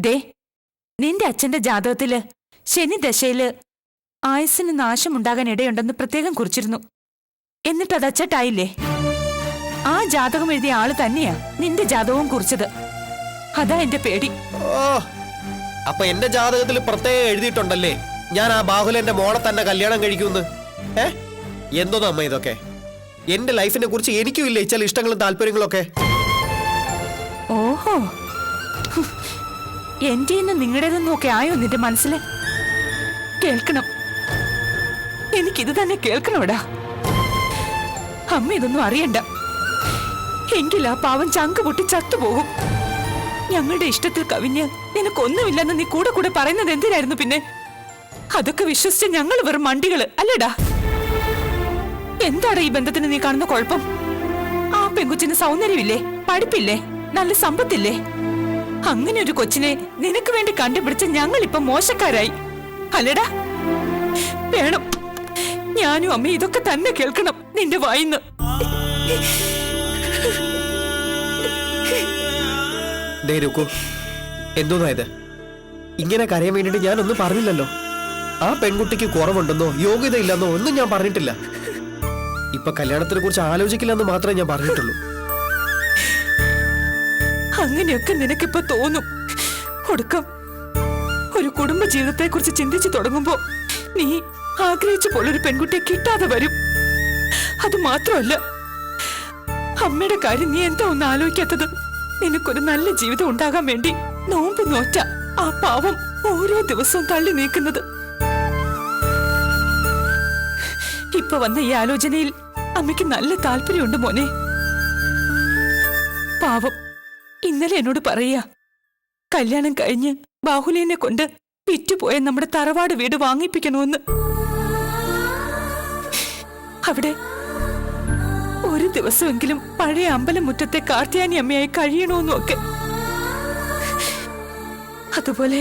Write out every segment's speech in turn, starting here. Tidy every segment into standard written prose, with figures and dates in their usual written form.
ദേ, നിന്റെ അച്ഛന്റെ ജാതകത്തില് ശനി ദശയില് ആയുസ്സിന് നാശമുണ്ടാകാൻ ഇടയുണ്ടെന്ന് പ്രത്യേകം കുറിച്ചിരുന്നു. എന്നിട്ട് അത് അച്ചട്ടായില്ലേ? ആ ജാതകം എഴുതിയ ആള് തന്നെയാ നിന്റെ ജാതകവും കുറിച്ചത്. അതാ എന്റെ പേടി. ഓ, അപ്പൊ എന്റെ ജാതകത്തിൽ പ്രത്യേകം എഴുതിയിട്ടുണ്ടല്ലേ ഞാൻ ആ ബാഹുലന്റെ മോളെ തന്നെ കല്യാണം കഴിക്കുമെന്ന്? എന്തോന്ന് അമ്മ ഇതൊക്കെ? എന്റെ ലൈഫിനെ കുറിച്ച് എനിക്കും ഇല്ലേ ചില ഇഷ്ടങ്ങളും താല്പര്യങ്ങളും ഒക്കെ? ഓഹോ, എന്റെ നിങ്ങളുടേതെന്നും ഒക്കെ ആയോ നിന്റെ മനസ്സില്? കേൾക്കണം, എനിക്കിത് തന്നെ കേൾക്കണോടാ. അമ്മ ഇതൊന്നും അറിയണ്ട. എങ്കിൽ ആ പാവം ചങ്ക് പൊട്ടി ചത്തുപോകും. ഞങ്ങളുടെ ഇഷ്ടത്തിൽ കവിഞ്ഞ് നിനക്കൊന്നുമില്ലെന്ന് നീ കൂടെ കൂടെ പറയുന്നത് എന്തിനായിരുന്നു പിന്നെ? അതൊക്കെ വിശ്വസിച്ച് ഞങ്ങൾ വെറും മണ്ടികള് അല്ലേടാ? എന്താണ് ഈ ബന്ധത്തിന് നീ കാണുന്ന കുഴപ്പം? ആ പെൺകൊച്ചിന് സൗന്ദര്യമില്ലേ, പഠിപ്പില്ലേ, നല്ല സമ്പത്തില്ലേ? അങ്ങനെ ഒരു കൊച്ചിനെ നിനക്ക് വേണ്ടി കണ്ടുപിടിച്ച ഞങ്ങൾ ഇപ്പൊ മോശക്കാരായി അല്ലേടാ? വേണം, ഞാനും അമ്മ ഇതൊക്കെ തന്നെ കേൾക്കണം നിന്റെ വായിന്ന്. എന്തോന്നായത്? ഇങ്ങനെ കരയാൻ വേണ്ടിട്ട് ഞാനൊന്നും പറഞ്ഞില്ലല്ലോ. ആ പെൺകുട്ടിക്ക് കുറവുണ്ടെന്നോ യോഗ്യതയില്ലെന്നോ ഒന്നും ഞാൻ പറഞ്ഞിട്ടില്ല. ഇപ്പൊ കല്യാണത്തിനെ കുറിച്ച് ആലോചിക്കില്ലെന്ന് മാത്രമേ ഞാൻ പറഞ്ഞിട്ടുള്ളൂ. അങ്ങനെയൊക്കെ നിനക്കിപ്പോ തോന്നും. ഒടുക്കം ഒരു കുടുംബ ജീവിതത്തെ കുറിച്ച് ചിന്തിച്ചു തുടങ്ങുമ്പോ നീ ആഗ്രഹിച്ച പോലൊരു പെൺകുട്ടിയെ കിട്ടാതെ വരും. അത് മാത്രമല്ല, അമ്മയുടെ കാര്യം നീ എന്താ ഒന്ന് ആലോചിക്കാത്തത്? നിനക്കൊരു നല്ല ജീവിതം ഉണ്ടാകാൻ വേണ്ടി നോമ്പ് നോറ്റ ആ പാവം ഓരോ ദിവസവും തള്ളി നീക്കുന്നത്. ഇപ്പൊ വന്ന ഈ ആലോചനയിൽ അമ്മയ്ക്ക് നല്ല താല്പര്യമുണ്ട് മോനെ. പാവം ഇന്നലെ എന്നോട് പറയാ, കല്യാണം കഴിഞ്ഞ് ബാഹുലേനെ കൊണ്ട് വിറ്റുപോയ നമ്മുടെ തറവാട് വീട് വാങ്ങിപ്പിക്കണമെന്ന്. അവിടെ ഒരു ദിവസമെങ്കിലും പഴയ അമ്പലമുറ്റത്തെ കാർത്യാനി അമ്മയായി കഴിയണമെന്നും ഒക്കെ. അതുപോലെ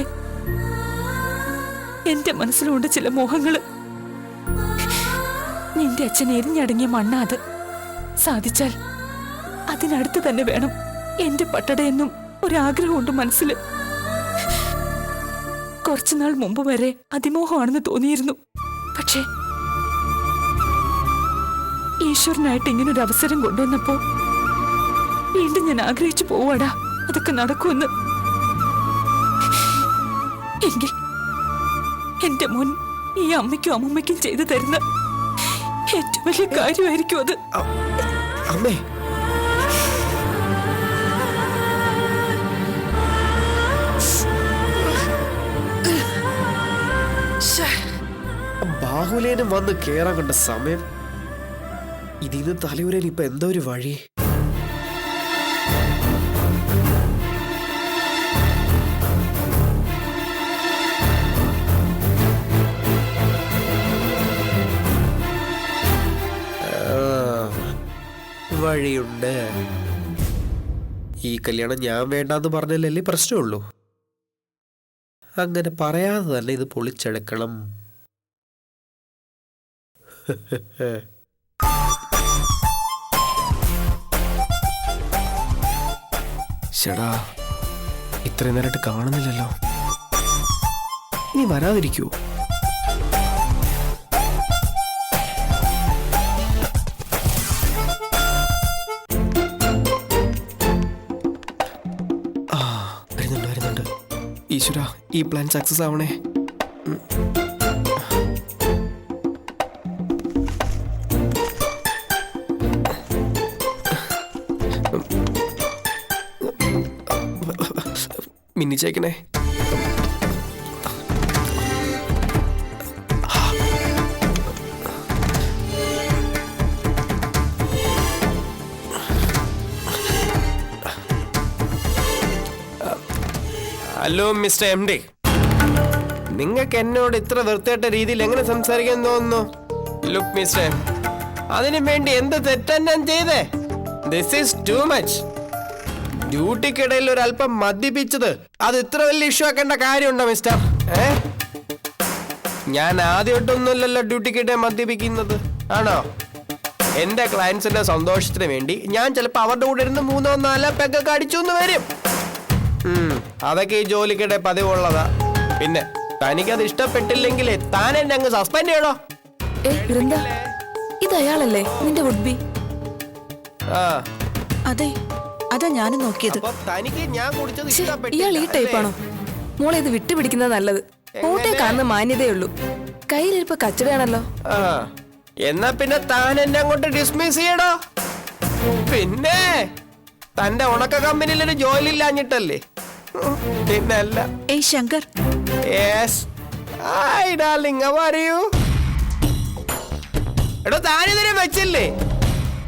എന്റെ മനസ്സിലുണ്ട് ചില മോഹങ്ങള്. നിന്റെ അച്ഛൻ എരിഞ്ഞടങ്ങിയ മണ്ണ അത്. സാധിച്ചാൽ അതിനടുത്ത് തന്നെ വേണം എന്റെ പട്ടടയെന്നും ഒരാഗ്രഹമുണ്ട് മനസ്സിൽ. കുറച്ചുനാൾ മുമ്പ് വരെ അതിമോഹമാണെന്ന് തോന്നിയിരുന്നു. പക്ഷേ ഈശ്വരനായിട്ട് ഇങ്ങനൊരു അവസരം കൊണ്ടുവന്നപ്പോ വീണ്ടും ഞാൻ ആഗ്രഹിച്ചു പോവാടാ അതൊക്കെ നടക്കുമെന്ന്. എങ്കിൽ എന്റെ മോൻ ഈ അമ്മയ്ക്കും അമ്മമ്മയ്ക്കും ചെയ്തു തരുന്ന ഏറ്റവും വലിയ കാര്യമായിരിക്കും അത്. അമ്മേ, ബാഹുലേനും വന്ന് കേറാൻ കണ്ട സമയം. ഇതിന്ന് തലയൂരാൻ ഇപ്പൊ എന്താ ഒരു വഴി? വഴിയുണ്ട്. ഈ കല്യാണം ഞാൻ വേണ്ടാന്ന് പറഞ്ഞല്ലേ പ്രശ്നമുള്ളൂ. അങ്ങനെ പറയാതെ തന്നെ ഇത് പൊളിച്ചെടുക്കണം. ചേടാ, ഇത്രയും നേരമായിട്ട് കാണുന്നില്ലല്ലോ. നീ വരാതിരിക്കൂ? വരുന്നുണ്ട്. ഈശ്വര, ഈ പ്ലാൻ സക്സസ് ആവണേ. മിന്നിച്ചേക്കണേ. ഹലോ മിസ്റ്റർ എം ഡി, നിങ്ങൾക്ക് എന്നോട് ഇത്ര വൃത്തിയായിട്ട രീതിയിൽ എങ്ങനെ സംസാരിക്കാൻ തോന്നുന്നു? ലുക്ക് മിസ്റ്റർ, അതിനു വേണ്ടി എന്ത് തെറ്റാൻ ഞാൻ ചെയ്തേ? This is too much. ഡ്യൂട്ടിക്കിടയിൽ ഒരല്പം മദ്യപിച്ചത് അത് ഇത്ര വലിയ ഇഷ്യൂ ആക്കേണ്ട കാര്യമുണ്ടോ മിസ്റ്റർ? ഞാൻ ആദ്യമായിട്ടൊന്നുമില്ലല്ലോ ഡ്യൂട്ടിക്കിടെ മദ്യപിക്കുന്നത്, ആണോ? എന്റെ ക്ലയൻസിന്റെ സന്തോഷത്തിന് വേണ്ടി ഞാൻ ചിലപ്പോൾ അവരുടെ കൂടെ ഇരുന്ന് 3-4 പെഗ്ഗൊക്കെ അടിച്ചു എന്ന് വരും. അതൊക്കെ ഈ ജോലിക്കിടെ പതിവുള്ളതാ. പിന്നെ തനിക്കത് ഇഷ്ടപ്പെട്ടില്ലെങ്കിൽ താൻ എന്നെ അങ്ങ് സസ്പെൻഡ് ചെയ്യണോ? വൃന്ദ, ഇത് അയാളല്ലേ നിന്റെ വുഡ്ബി? ആ, അതെ, അതാ ഞാനും നോക്കിയത്. അപ്പൊ തനിക്ക് ഞാൻ കുടിച്ചത് ഇയാൾ ഈ ഇഷ്ടപ്പെട്ടില്ല ടൈപ്പാണോ? മോളെ ഇത് വിട്ടുപിടിക്കുന്നത് നല്ലത്. ഫോട്ടോ കാണുന്ന മാന്യതയുള്ളൂ, കയ്യിലിരിപ്പ് കച്ചടയാണല്ലോ. ആ, എന്നാ പിന്നെ താൻ എന്നെ അങ്ങോട്ട് ഡിസ്മിസ് ചെയ്യടോ. പിന്നെ തന്റെ ഉണക്ക കമ്പനിയിൽ ഒരു ജോലി ഇല്ലാഞ്ഞിട്ടല്ലേ? പിന്നെ അല്ല. ഏയ് Shankar, yes, hi darling, how are you? എടോ താനിതിനെ വെച്ചില്ലേ?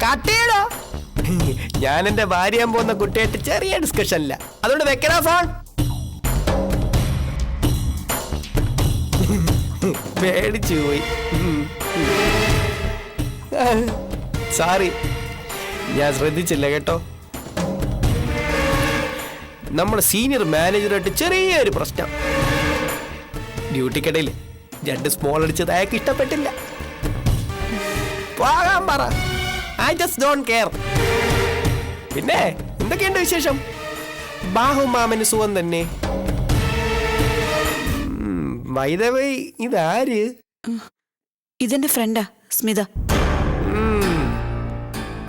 കട്ട് ചെയ്യടോ. ഞാൻ എന്റെ ഭാര്യ പോകുന്ന കുട്ടിയായിട്ട് ചെറിയ ഡിസ്കഷനില്ല, അതുകൊണ്ട് വെക്കണ ഫോൺ. പേടിച്ചു പോയി. സോറി, ഞാൻ ശ്രദ്ധിച്ചില്ല കേട്ടോ. നമ്മുടെ സീനിയർ മാനേജറായിട്ട് ചെറിയൊരു പ്രശ്നം. ഡ്യൂട്ടിക്കിടയിൽ 2 സ്മോൾ അടിച്ചത് അയാൾക്ക് ഇഷ്ടപ്പെട്ടില്ല. പോകാൻ പറ, ഐ ജസ്റ്റ് ഡോണ്ട് കെയർ. പിന്നെ എന്തൊക്കെയുണ്ട് വിശേഷം? ബാഹുമാമന് സുഖം തന്നെ. ബൈ ദ വേ, ഇതാര്? ഇതെന്റെ ഫ്രണ്ടാ Smitha.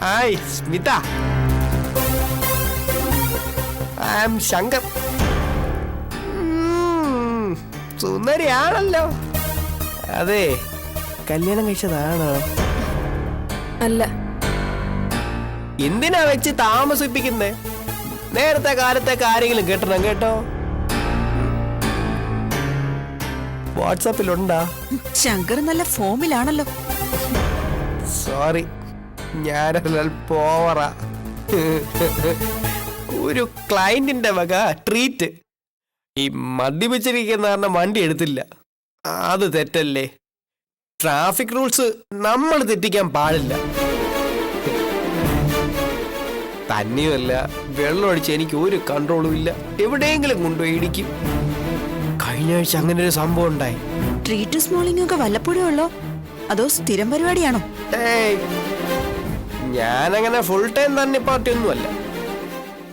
Hi Smitha, I am Shankar. സുന്ദരിയാണല്ലോ. അതെ, കല്യാണം കഴിച്ചതാണോ? അല്ല. എന്തിനാ വെച്ച് താമസിപ്പിക്കുന്നേ? നേരത്തെ കാലത്തേക്ക് ആരെങ്കിലും കേട്ടണം കേട്ടോ. വാട്സാപ്പിലുണ്ടാ? ശങ്കർ നല്ല ഫോമിലാണല്ലോ. സോറി, ഞാനൊരൽപ്പോവറാ. ഒരു ക്ലയന്റിന്റെ വക ട്രീറ്റ്. ഈ മദ്യപിച്ചിരിക്കുന്ന കാരണം വണ്ടി എടുത്തില്ല. അത് തെറ്റല്ലേ? ട്രാഫിക് റൂൾസ് നമ്മൾ തെറ്റിക്കാൻ പാടില്ല. തന്നെയുമല്ല, വെള്ളമൊഴിച്ച് എനിക്ക് ഒരു കൺട്രോളും ഇല്ല. എവിടെയെങ്കിലും കൊണ്ടുപോയി ഇടിക്കും. കഴിഞ്ഞ ആഴ്ച അങ്ങനെ ഒരു സംഭവം ഉണ്ടായി. ട്രീറ്റ് സ്മോളിംഗ് ഒക്കെ വല്ലപ്പോഴും ഉള്ളോ അതോ സ്ഥിരം പരിപാടിയാണോ? ഞാനങ്ങനെ ഫുൾ ടൈം തന്നെ പാർട്ടി ഒന്നുമല്ല.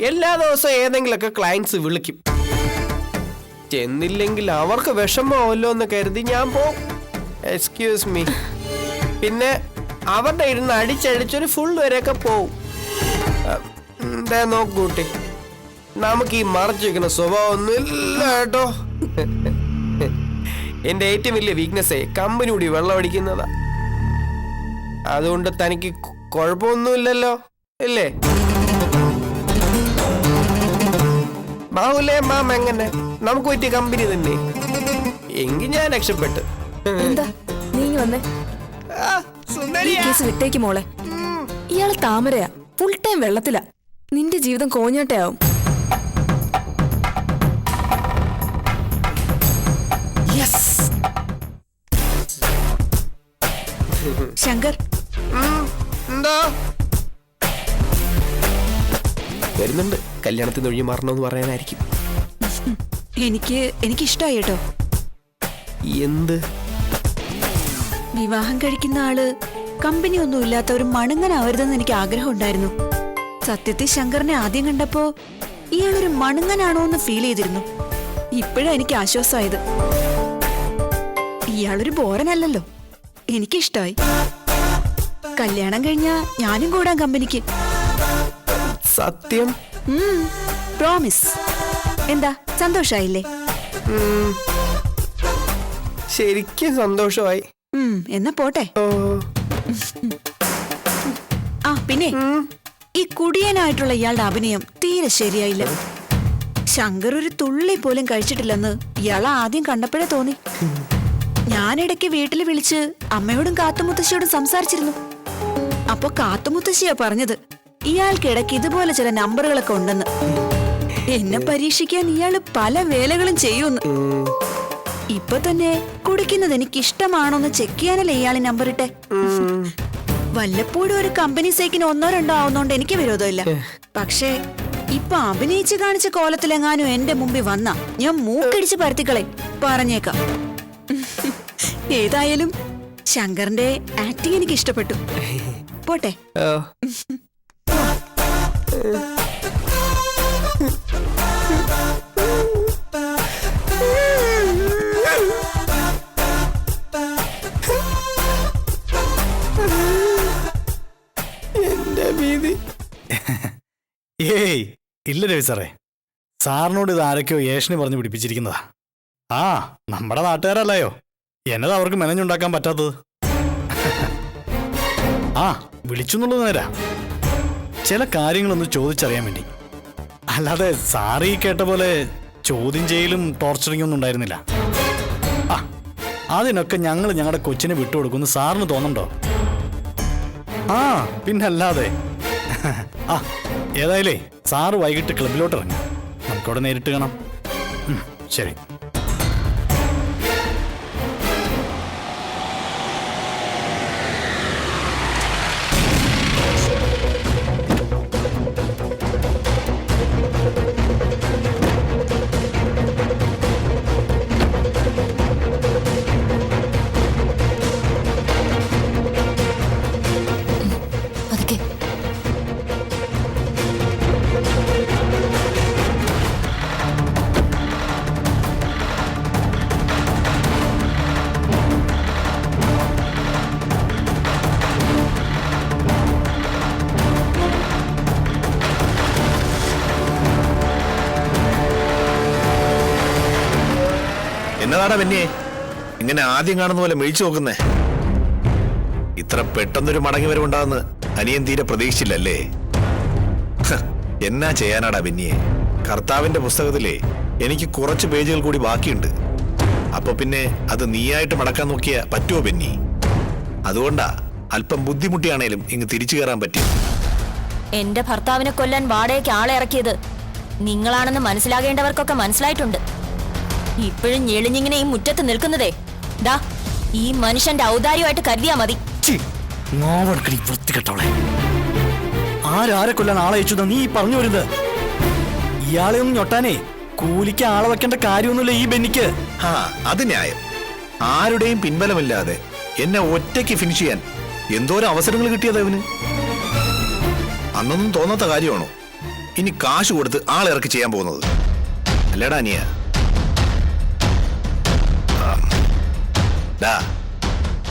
എല്ലാ ദിവസവും ഏതെങ്കിലുമൊക്കെ ക്ലയൻസ് വിളിക്കും. ചെന്നില്ലെങ്കിൽ അവർക്ക് വിഷമമല്ലോ എന്ന് കരുതി ഞാൻ പോവും. Excuse me. പിന്നെ അവരുടെ ഇരുന്ന് അടിച്ചടിച്ചൊരു ഫുൾ വരെയൊക്കെ പോവും. എന്താ നോക്കൂട്ടി, നമുക്ക് ഈ മറച്ചു വെക്കുന്ന സ്വഭാവം ഒന്നും ഇല്ല കേട്ടോ. എന്റെ ഏറ്റവും വലിയ വീക്ക്നെസ്സേ കമ്പനി കൂടി വെള്ളം അടിക്കുന്നതാ. അതുകൊണ്ട് തനിക്ക് കുഴപ്പമൊന്നുമില്ലല്ലോ ഇല്ലേ? ബാഹുലേ മാം, എങ്ങനെ? നമുക്ക് പറ്റിയ കമ്പനി തന്നെ. എങ്കിൽ ഞാൻ രക്ഷപ്പെട്ടു. എന്താ നീ വന്നേ? ഈ കേസ് വിട്ടേക്ക് മോളെ. ഇയാള് താമരയാ, ഫുൾ ടൈം വെള്ളത്തിലാ. നിന്റെ ജീവിതം കോഞ്ഞോട്ടയാവും. ശങ്കർ, എന്താ? വരുന്നുണ്ട്. കല്യാണത്തിന് ഒഴിഞ്ഞു മാറണമെന്ന് പറയാനായിരിക്കും. എനിക്ക് ഇഷ്ടമായി കേട്ടോ. എന്ത്? വിവാഹം കഴിക്കുന്ന ആള് കമ്പനി ഒന്നും ഇല്ലാത്ത ഒരു മണുങ്ങനാവരുതെന്ന് എനിക്ക് ആഗ്രഹം ഉണ്ടായിരുന്നു. സത്യത്തിൽ ശങ്കറിനെ ആദ്യം കണ്ടപ്പോ ഇയാളൊരു മണുങ്ങനാണോ എന്ന് ഫീൽ ചെയ്തിരുന്നു. ഇപ്പോഴാ എനിക്ക് ആശ്വാസമായത്. ഇയാളൊരു ബോറനല്ലല്ലോ. എനിക്കിഷ്ടായി. കല്യാണം കഴിഞ്ഞാ ഞാനും കൂടാൻ കമ്പനിക്ക്. സത്യം? പ്രോമിസ്. എന്താ സന്തോഷായില്ലേ? ശരിക്കും സന്തോഷമായി. എന്നാ പോട്ടെ. ആ പിന്നെ ഈ കുടിയനായിട്ടുള്ള ഇയാളുടെ അഭിനയം തീരെ ശരിയായില്ല. ശങ്കർ ഒരു തുള്ളി പോലും കഴിച്ചിട്ടില്ലെന്ന് ഇയാൾ ആദ്യം കണ്ടപ്പോഴേ തോന്നി. ഞാനിടയ്ക്ക് വീട്ടിൽ വിളിച്ച് അമ്മയോടും കാത്തുമുത്തശ്ശിയോടും സംസാരിച്ചിരുന്നു. അപ്പൊ കാത്തുമുത്തശ്ശിയാ പറഞ്ഞത് ഇയാൾക്കിടയ്ക്ക് ഇതുപോലെ ചില നമ്പറുകളൊക്കെ ഉണ്ടെന്ന്. എന്നെ പരീക്ഷിക്കാൻ ഇയാള് പല വേലകളും ചെയ്യുമെന്ന്. ഇപ്പൊ തന്നെ കുടിക്കുന്നത് എനിക്ക് ഇഷ്ടമാണോന്ന് ചെക്ക് ചെയ്യാനല്ലേ ഇയാള് നമ്പർ ഇട്ടെ. വല്ലപ്പോഴും ഒരു കമ്പനി സേക്കിന് 1-2 ആവുന്നോണ്ട് എനിക്ക് വിരോധമില്ല. പക്ഷേ ഇപ്പൊ അഭിനയിച്ച് കാണിച്ച കോലത്തിലെങ്ങാനും എന്റെ മുമ്പിൽ വന്നാ ഞാൻ മൂക്കടിച്ച് പരത്തിക്കളെ പറഞ്ഞേക്കാം. ഏതായാലും ശങ്കറിന്റെ ആക്ടിങ് എനിക്ക് ഇഷ്ടപ്പെട്ടു. പോട്ടെ. ഏയ് ഇല്ല രവി സാറേ, സാറിനോട് ഇത് ആരൊക്കെയോ ഏഷണി പറഞ്ഞ് പിടിപ്പിച്ചിരിക്കുന്നതാ. ആ നമ്മുടെ നാട്ടുകാരല്ലയോ, എന്നതാ അവർക്ക് മെനഞ്ഞുണ്ടാക്കാൻ പറ്റാത്തത്. ആ വിളിച്ചു എന്നുള്ളത് നേരാ, ചില കാര്യങ്ങളൊന്ന് ചോദിച്ചറിയാൻ വേണ്ടി. അല്ലാതെ സാറ് ഈ കേട്ട പോലെ ചോദ്യം ചെയ്യലും ടോർച്ചറിങ്ങും ഒന്നും ഉണ്ടായിരുന്നില്ല. ആ അതിനൊക്കെ ഞങ്ങൾ ഞങ്ങളുടെ കൊച്ചിനെ വിട്ടുകൊടുക്കുമെന്ന് സാറിന് തോന്നുന്നുണ്ടോ? ആ പിന്നല്ലാതെ. ആ ഏതായാലേ സാറ് വൈകിട്ട് ക്ലബിലോട്ട് ഇറങ്ങി, നമുക്കവിടെ നേരിട്ട് കാണാം. ശരി. പതുക്കെ. എന്നതാടാ പിന്നെ ഇങ്ങനെ ആദ്യം കാണുന്ന പോലെ മെഴിച്ചു നോക്കുന്നേ? ഇത്ര പെട്ടെന്നൊരു മടങ്ങി വരവുണ്ടാകുന്ന അനിയൻ തീരെ പ്രതീക്ഷിച്ചില്ലല്ലേ? എന്നാ ചെയ്യാനാടാ ബെന്നിയെ, കർത്താവിന്റെ പുസ്തകത്തിലെ എനിക്ക് കുറച്ച് പേജുകൾ കൂടി ബാക്കിയുണ്ട്. അപ്പൊ പിന്നെ അത് നീയായിട്ട് മടക്കാൻ നോക്കിയാ പറ്റുമോ ബെന്നി? അതുകൊണ്ടാ അല്പം ബുദ്ധിമുട്ടിയാണേലും ഇങ്ങ് തിരിച്ചു കയറാൻ പറ്റി. എന്റെ ഭർത്താവിനെ കൊല്ലാൻ വാടകയ്ക്ക് ആളെ ഇറക്കിയത് നിങ്ങളാണെന്ന് മനസ്സിലാകേണ്ടവർക്കൊക്കെ മനസ്സിലായിട്ടുണ്ട്. ഇപ്പോഴും ഞെളിഞ്ഞിങ്ങനെ ഈ മുറ്റത്ത് നിൽക്കുന്നതേ ദാ ഈ മനുഷ്യന്റെ ഔദാര്യമായിട്ട് കരുതിയാ മതി. വൃത്തികെട്ടവളെ, ആരാരെ കൊല്ലാൻ ആളെ അയച്ചു നീ പറഞ്ഞു വരുന്നത്? ഇയാളെ ഒന്നും ഞൊട്ടാനേ കൂലിക്ക് ആളെ വെക്കേണ്ട കാര്യമൊന്നുമില്ല ഈ ബെന്നിക്ക്. ആ അത് ന്യായം. ആരുടെയും പിൻബലമില്ലാതെ എന്നെ ഒറ്റയ്ക്ക് ഫിനിഷ് ചെയ്യാൻ എന്തോരം അവസരങ്ങൾ കിട്ടിയത് അവന്. അന്നൊന്നും തോന്നാത്ത കാര്യമാണോ ഇനി കാശ് കൊടുത്ത് ആളിറക്കി ചെയ്യാൻ പോകുന്നത്? അല്ലേടാ അനിയ?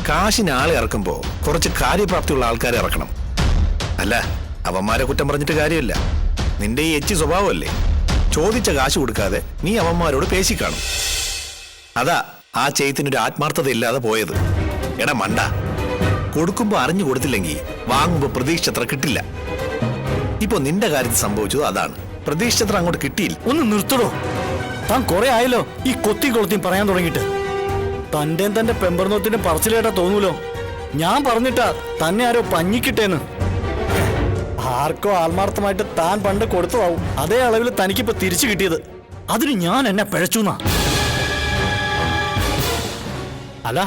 കാശിന് ആളെ ഇറക്കുമ്പോ കുറച്ച് കാര്യപ്രാപ്തിയുള്ള ആൾക്കാരെ ഇറക്കണം. അല്ല അവന്മാരെ കുറ്റം പറഞ്ഞിട്ട് കാര്യമില്ല. നിന്റെ ഈ എച്ചി സ്വഭാവമല്ലേ, ചോദിച്ച കാശ് കൊടുക്കാതെ നീ അവന്മാരോട് പേശി കാണും. അതാ ആ ചെയ്ത്തിനൊരു ആത്മാർത്ഥത ഇല്ലാതെ പോയത്. എടാ മണ്ട, കൊടുക്കുമ്പോ അറിഞ്ഞു കൊടുത്തില്ലെങ്കിൽ വാങ്ങുമ്പോ പ്രതീക്ഷിച്ചത്ര കിട്ടില്ല. ഇപ്പൊ നിന്റെ കാര്യത്തിൽ സംഭവിച്ചത് അതാണ്. പ്രതീക്ഷിച്ചത്ര അങ്ങോട്ട് കിട്ടിയില്ല. ഒന്ന് നിർത്തടോ, താൻ കുറെ ആയല്ലോ ഈ കൊത്തി കൊളുത്തിയും പറയാൻ തുടങ്ങിയിട്ട്. തന്റെ പെമ്പർനോത്തിന്റെ പറച്ചിലേട്ടാ തോന്നൂലോ. ഞാൻ പറഞ്ഞിട്ടാ തന്നെ ആരോ പഞ്ഞിക്കിട്ടേന്ന്. ആർക്കോ ആത്മാർത്ഥമായിട്ട് താൻ പണ്ട് കൊടുത്തതാവും അതേ അളവിൽ തനിക്കിപ്പോ തിരിച്ചു കിട്ടിയത്. അതിന് ഞാൻ എന്നെ പിഴച്ചുന്നാ. അല്ല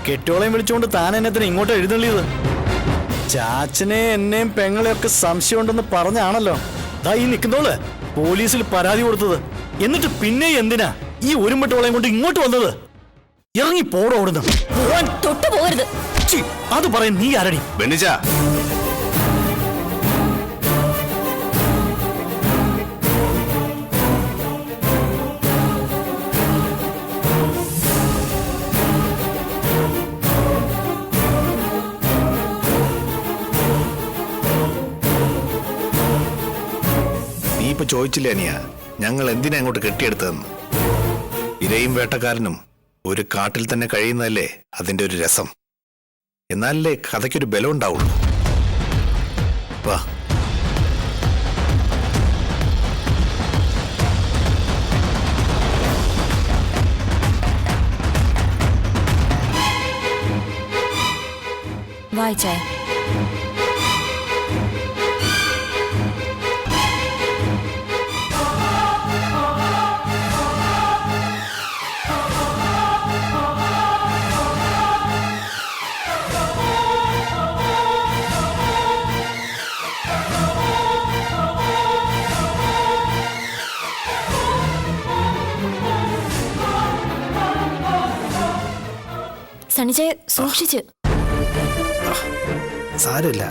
കെട്ടോളയും വിളിച്ചുകൊണ്ട് താൻ എന്നത്തിന് ഇങ്ങോട്ട് എഴുന്നള്ളിയത്? ചാച്ചനെ എന്നെയും പെങ്ങളെയൊക്കെ സംശയമുണ്ടെന്ന് പറഞ്ഞാണല്ലോ ദാ ഈ നിൽക്കുന്നോള് പോലീസിൽ പരാതി കൊടുത്തത്. എന്നിട്ട് പിന്നെ എന്തിനാ ഈ ഒരുമ്പട്ടോളയും കൊണ്ട് ഇങ്ങോട്ട് വന്നത്? ഇറങ്ങി പോടോടുന്നു. തൊട്ടു പോകരുത്. അത് പറയും നീ ആരടി? ബെന്നിച്ച, നീ ഇപ്പൊ ചോദിച്ചില്ലേ അനിയ ഞങ്ങൾ എന്തിനാ അങ്ങോട്ട് കെട്ടിയെടുത്തതെന്ന്? ഇരയും വേട്ടക്കാരനും ഒരു കാട്ടിൽ തന്നെ കഴിയുന്നതല്ലേ അതിന്റെ ഒരു രസം. എന്നാലല്ലേ കഥയ്ക്കൊരു ബലം ഉണ്ടാവുള്ളൂ. വാ. വായിച്ചേ. സണിജെ സൂക്ഷിച്ച്. സാരമില്ല,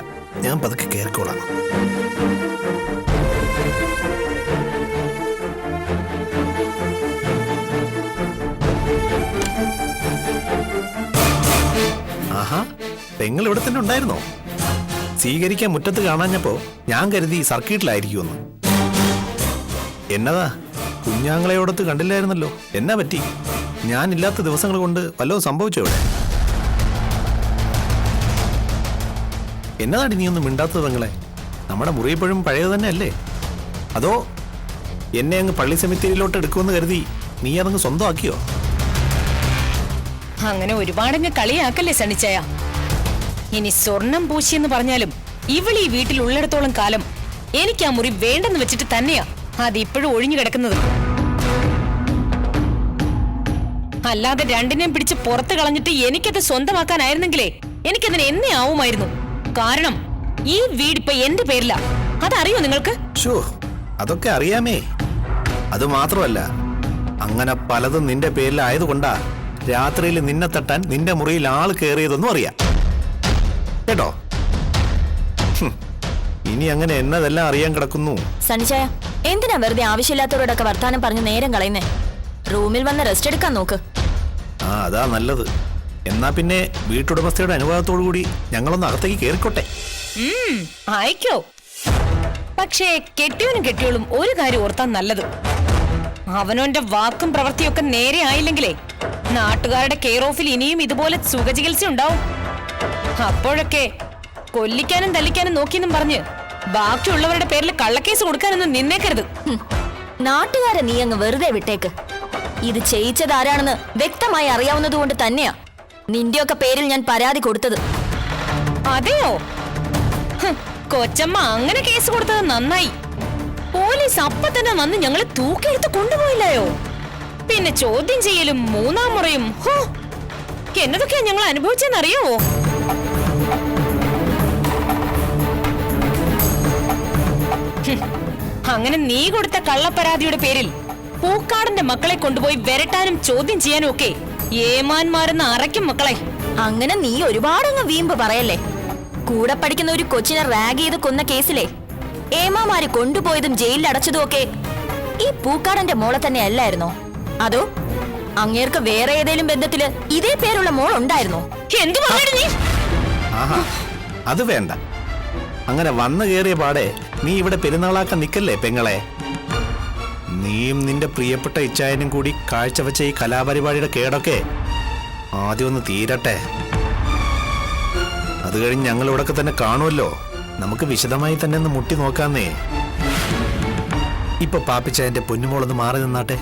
ഞാൻ പതുക്കെ കേറിക്കോളാം. ആഹാ, പെങ്ങൾ ഇവിടെ തന്നെ ഉണ്ടായിരുന്നോ? സ്വീകരിക്കാൻ മുറ്റത്ത് കാണാഞ്ഞപ്പോ ഞാൻ കരുതി സർക്കിട്ടിലായിരിക്കുമെന്ന്. എന്നതാ കുഞ്ഞാങ്ങളയോടത്ത് കണ്ടില്ലായിരുന്നല്ലോ, എന്നാ പറ്റി? ഞാനില്ലാത്ത ദിവസങ്ങൾ കൊണ്ട് വല്ലതും സംഭവിച്ചോ ഇവിടെ? എന്നതാടി നീ ഒന്നും മിണ്ടാത്തത് പെങ്ങളെ? നമ്മുടെ മുറി ഇപ്പോഴും പഴയത് തന്നെ അല്ലേ? അതോ എന്നെ അങ്ങ് പള്ളി സെമിത്തേരിയിലോട്ട് എടുക്കുമെന്ന് കരുതി നീ അതങ്ങ് സ്വന്തമാക്കിയോ? അങ്ങനെ ഒരുപാടങ്ങ് കളിയാക്കല്ലേ സണിച്ചയ. ഇനി സ്വർണം പൂശിയെന്ന് പറഞ്ഞാലും ഇവളീ വീട്ടിൽ ഉള്ളിടത്തോളം കാലം എനിക്ക് ആ മുറി വേണ്ടെന്ന് വെച്ചിട്ട് തന്നെയാ അത് ഇപ്പോഴും ഒഴിഞ്ഞു കിടക്കുന്നത്. അല്ലാതെ രണ്ടിനെയും പിടിച്ച് പുറത്ത് കളഞ്ഞിട്ട് എനിക്കത് സ്വന്തമാക്കാനായിരുന്നെങ്കിലേ എനിക്കതിന് എന്നെ ആവുമായിരുന്നു. കാരണം ഈ വീടിപ്പൊ എന്റെ പേരില. അതറിയോ നിങ്ങൾക്ക്? ഷോ, അതൊക്കെ അറിയാമേ. അത് മാത്രമല്ല, അങ്ങനെ പലതും നിന്റെ പേരിലായതുകൊണ്ടാ രാത്രിയിൽ നിന്നെ തട്ടാൻ നിന്റെ മുറിയിൽ ആള് കയറിയതൊന്നും അറിയാം കേട്ടോ. ഇനി അങ്ങനെ എന്നതെല്ലാം അറിയാൻ കിടക്കുന്നു. സനിച്ചായ, എന്തിനാ വെറുതെ ആവശ്യമില്ലാത്തവരോടൊക്കെ വർത്താനം പറഞ്ഞ് നേരം കളയുന്നേ? റൂമിൽ വന്ന് റെസ്റ്റ് എടുക്കാൻ നോക്ക്. ആ, അതാ നല്ലത്. എന്നാ പിന്നെ വീട്ടുടമസ്ഥയുടെ അനുവാദത്തോടു കൂടി ഞങ്ങളൊന്ന് അകത്തേക്ക് കയറിക്കോട്ടെ. ആയിക്കോ. പക്ഷേ കെട്ടിയോനും കെട്ടിയോളും ഒരു കാര്യം ഓർത്താൻ നല്ലത്. അവനോന്റെ വാക്കും പ്രവൃത്തിയൊക്കെ നേരെ ആയില്ലെങ്കിലേ നാട്ടുകാരുടെ കെയർ ഓഫിൽ ഇനിയും ഇതുപോലെ സുഖചികിത്സ ഉണ്ടാവും. അപ്പോഴൊക്കെ കൊല്ലിക്കാനും തല്ലിക്കാനും നോക്കിയെന്നും പറഞ്ഞ് ബാക്കിയുള്ളവരുടെ പേരിൽ കള്ളക്കേസ് കൊടുക്കാനൊന്നും നിന്നേക്കരുത്. നാട്ടുകാരെ നീ അങ്ങ് വെറുതെ വിട്ടേക്ക്. ഇത് ചെയ്യിച്ചത് ആരാണെന്ന് വ്യക്തമായി അറിയാവുന്നതുകൊണ്ട് തന്നെയാ നിന്റെയൊക്കെ പേരിൽ ഞാൻ പരാതി കൊടുത്തത്. അതെയോ? കൊച്ചമ്മ അങ്ങനെ കേസ് കൊടുത്തത് നന്നായി. പോലീസ് അപ്പ തന്നെ വന്ന് ഞങ്ങളെ തൂക്കിയെടുത്ത് കൊണ്ടുപോയില്ലയോ? പിന്നെ ചോദ്യം ചെയ്യലും മൂന്നാം മുറയും. എന്നതൊക്കെയാ ഞങ്ങൾ അനുഭവിച്ചെന്നറിയാവോ? അങ്ങനെ നീ കൊടുത്ത കള്ളപ്പരാതിയുടെ പേരിൽ പൂക്കാടന്റെ മക്കളെ കൊണ്ടുപോയി വരട്ടാനും ചോദ്യം ചെയ്യാനും ഒക്കെ ഏമാന്മാരെന്ന് അറയ്ക്കും മക്കളെ. അങ്ങനെ നീ ഒരുപാടങ്ങ് വീമ്പ് പറയല്ലേ. കൂടെ പഠിക്കുന്ന ഒരു കൊച്ചിനെ റാഗ് ചെയ്ത് കൊന്ന കേസിലെ ഏമാമാര് കൊണ്ടുപോയതും ജയിലിൽ അടച്ചതും ഒക്കെ ഈ പൂക്കാടന്റെ മോളെ തന്നെ അല്ലായിരുന്നോ? അതോ അങ്ങേർക്ക് വേറെ ഏതേലും ബന്ധത്തില് ഇതേ പേരുള്ള മോൾ ഉണ്ടായിരുന്നോ? എന്തു പറഞ്ഞു നീ? ആഹാ, അത് വേണ്ട. അങ്ങനെ വന്നു കയറിയ പാടെ നീ ഇവിടെ പെരുന്നാളാക്കാൻ നിക്കല്ലേ പെങ്ങളെ. നീയും നിന്റെ പ്രിയപ്പെട്ട ഇച്ചായനും കൂടി കാഴ്ചവെച്ച ഈ കലാപരിപാടിയുടെ കേടൊക്കെ ആദ്യം ഒന്ന് തീരട്ടെ. അത് കഴിഞ്ഞ് ഞങ്ങൾ ഇവിടൊക്കെ തന്നെ കാണുമല്ലോ. നമുക്ക് വിശദമായി തന്നെ ഒന്ന് മുട്ടി നോക്കാന്നേ. ഇപ്പൊ പാപ്പിച്ച എന്റെ പൊന്നുമോളൊന്ന് മാറി നിന്നാട്ടെ.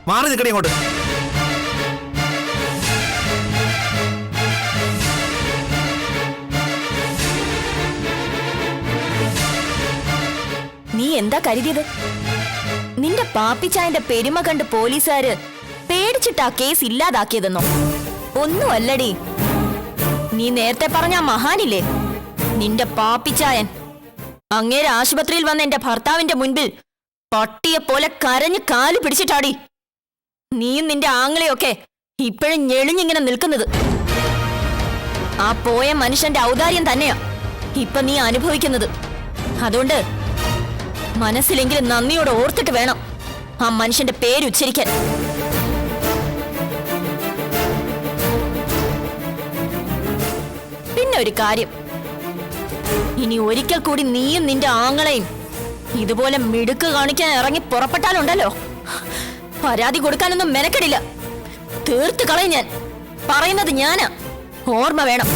മാറി നിൽക്കണേ ഇങ്ങോട്ട്. നീ എന്താ കരുതിയത്? നിന്റെ പാപ്പിച്ചായന്റെ പെരുമ കണ്ട് പോലീസുകാര് പേടിച്ചിട്ടാ കേസ് ഇല്ലാതാക്കിയതെന്നോ? ഒന്നുമല്ലടി. നീ നേരത്തെ പറഞ്ഞ മഹാനില്ലേ നിന്റെ പാപ്പിച്ചായൻ, അങ്ങേരെ ആശുപത്രിയിൽ വന്ന എന്റെ ഭർത്താവിന്റെ മുൻപിൽ പട്ടിയെ പോലെ കരഞ്ഞ് കാല് പിടിച്ചിട്ടാടി നീയും നിന്റെ ആങ്ങളെയൊക്കെ ഇപ്പോഴും ഞെളിഞ്ഞിങ്ങനെ നിൽക്കുന്നത്. ആ പോയ മനുഷ്യന്റെ ഔദാര്യം തന്നെയാ ഇപ്പൊ നീ അനുഭവിക്കുന്നത്. അതുകൊണ്ട് മനസ്സിലെങ്കിലും നന്ദിയോടെ ഓർത്തിട്ട് വേണം ആ മനുഷ്യന്റെ പേരുച്ചരിക്കാൻ. പിന്നെ ഒരു കാര്യം, ഇനി ഒരിക്കൽ കൂടി നീയും നിന്റെ ആങ്ങളെയും ഇതുപോലെ മിടുക്ക് കാണിക്കാൻ ഇറങ്ങി പുറപ്പെട്ടാലുണ്ടല്ലോ, പരാതി കൊടുക്കാനൊന്നും മെനക്കെടില്ല. തീർത്ത് കളയും ഞാൻ. പറയുന്നത് ഞാനാ, ഓർമ്മ വേണം.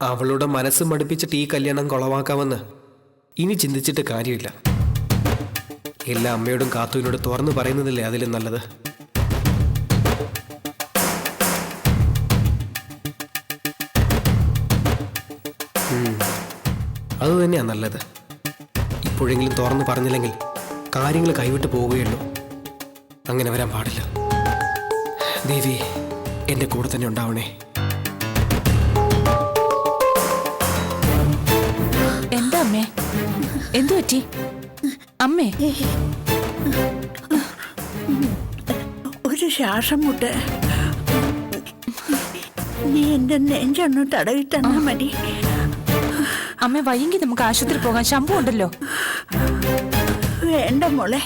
അവളുടെ മനസ്സ് മടുപ്പിച്ചിട്ട് ഈ കല്യാണം കൊളവാക്കാമെന്ന് ഇനി ചിന്തിച്ചിട്ട് കാര്യമില്ല. എല്ലാ അമ്മയോടും കാത്തുവിനോട് തുറന്നു പറയുന്നതല്ലേ അതിലും നല്ലത്. അത് തന്നെയാ നല്ലത്. ഇപ്പോഴെങ്കിലും തുറന്നു പറഞ്ഞില്ലെങ്കിൽ കാര്യങ്ങൾ കൈവിട്ട് പോവുകയുള്ളൂ. അങ്ങനെ വരാൻ പാടില്ല. ദേവി, എൻ്റെ കൂടെ തന്നെ ഉണ്ടാവണേ. എന്താ അമ്മേ? എന്തു പറ്റി അമ്മേ? ഒരു ശ്വാസം മുട്ട്. നീ എന്റെ നെഞ്ചൊന്ന് തടവി തന്നാ മതി. അമ്മ വയ്യെങ്കിൽ നമുക്ക് ആശുപത്രി പോകാൻ. ശമ്പു ഉണ്ടല്ലോ. വേണ്ട മോളെ,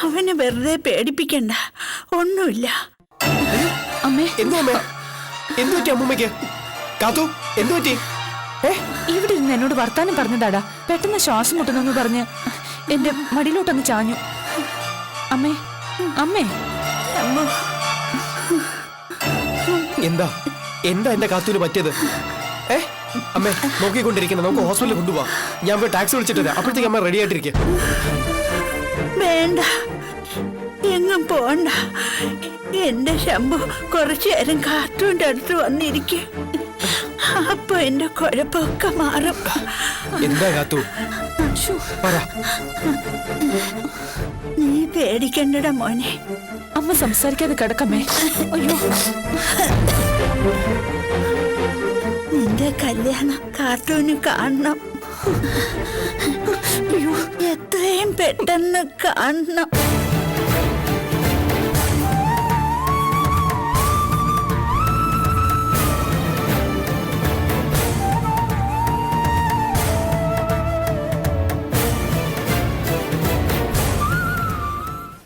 അവനെ വെറുതെ പേടിപ്പിക്കണ്ട. ഒന്നുമില്ല. അമ്മേ, എന്തോ അമ്മേ, എന്തു പറ്റി അമ്മൂമ്മയ്ക്ക്? കാത്തു, എന്തു പറ്റി? ഇവിടെ ഇരുന്ന് എന്നോട് വർത്താനം പറഞ്ഞതാടാ. പെട്ടെന്ന് ശ്വാസം മുട്ടുന്നെന്ന് പറഞ്ഞ് എന്റെ മടിയിലോട്ടങ്ങ് ചാഞ്ഞു. അമ്മേ, അമ്മേ. എന്താ എന്താ എന്റെ കാത്തൂന് പറ്റിയത്? അമ്മേ, നോക്കിക്കൊണ്ടിരിക്കണം. നമുക്ക് ഹോസ്പിറ്റലിൽ കൊണ്ടുപോവാം. ഞാൻ പോയി ടാക്സി വിളിച്ചിട്ടില്ല. അപ്പോഴത്തേക്ക് അമ്മ റെഡി ആയിട്ടിരിക്കുക. വേണ്ട, എങ്ങും പോണ്ട. എന്റെ ശംഭു കുറച്ചു നേരം കാർട്ടൂന്റെ അടുത്ത് വന്നിരിക്കും. അപ്പൊ എന്റെ കുഴപ്പമൊക്കെ മാറും. എന്താ കാത്തു? പറ. നീ പേടിക്കണ്ടടാ മോനെ. അമ്മ സംസാരിക്കാതെ കിടക്കമ്മേ. അയ്യോ, നിന്റെ കല്യാണം കാർട്ടൂന് കാണണം. എത്രയും പെട്ടെന്ന് കാണണം.